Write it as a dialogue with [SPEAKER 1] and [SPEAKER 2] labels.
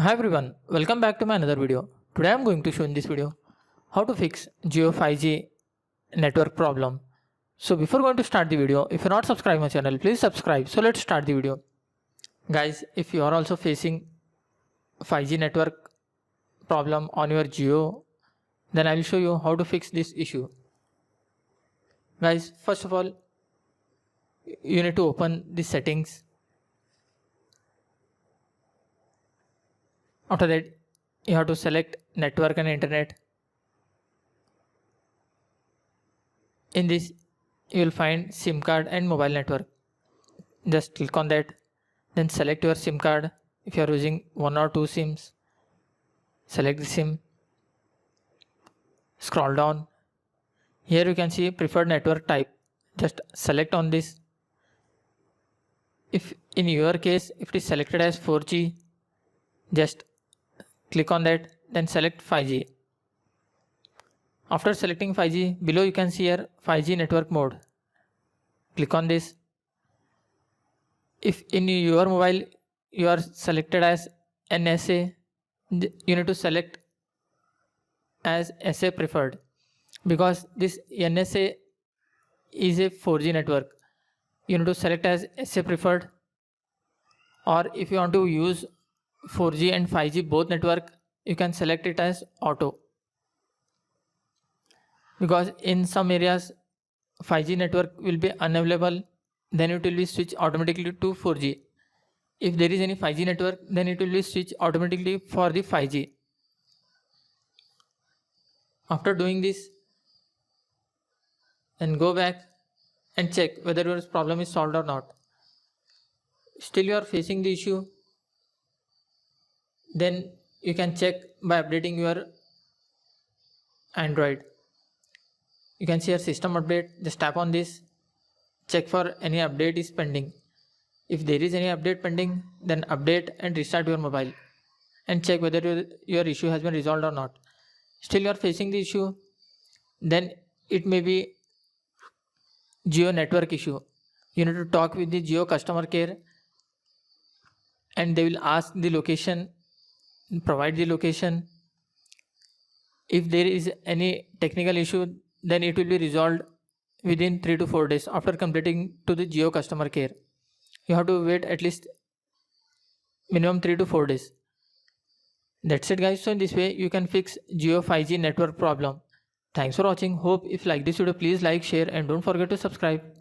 [SPEAKER 1] Hi everyone, welcome back to my another video. Today I am going to show in this video how to fix Jio 5G network problem. So before going to start the video, if you're not subscribed my channel, please subscribe. So let's start the video. Guys, if you are also facing 5G network problem on your Jio, then I will show you how to fix this issue. Guys, first of all, you need to open the settings. After that, you have to select network and internet. In this, you will find SIM card and mobile network. Just click on that, then select your SIM card. If you are using one or two SIMs, select the SIM. Scroll down. Here you can see preferred network type. Just select on this. If in your case, if it is selected as 4G, just click on that, then select 5G. After selecting 5G, below you can see here 5G network mode. Click on this. If in your mobile you are selected as NSA, you need to select as SA preferred, because this NSA is a 4G network. You need to select as SA preferred, or if you want to use 4G and 5G both network, you can select it as auto, because in some areas 5G network will be unavailable, then it will be switched automatically to 4G. If there is any 5G network, then it will be switched automatically for the 5G. After doing this, then go back and check whether your problem is solved or not. Still you are facing the issue, then you can check by updating your Android. You can see your system update. Just tap on this, check for any update is pending. If there is any update pending, then update and restart your mobile and check whether your issue has been resolved or not. Still you are facing the issue, then it may be Jio network issue. You need to talk with the Jio customer care and they will ask the location, provide the location. If there is any technical issue, then it will be resolved within 3 to 4 days after completing to the Jio customer care. You have to wait at least minimum 3 to 4 days. That's it guys. So in this way you can fix Jio 5G network problem. Thanks for watching. Hope if you like this video, please like, share and don't forget to subscribe.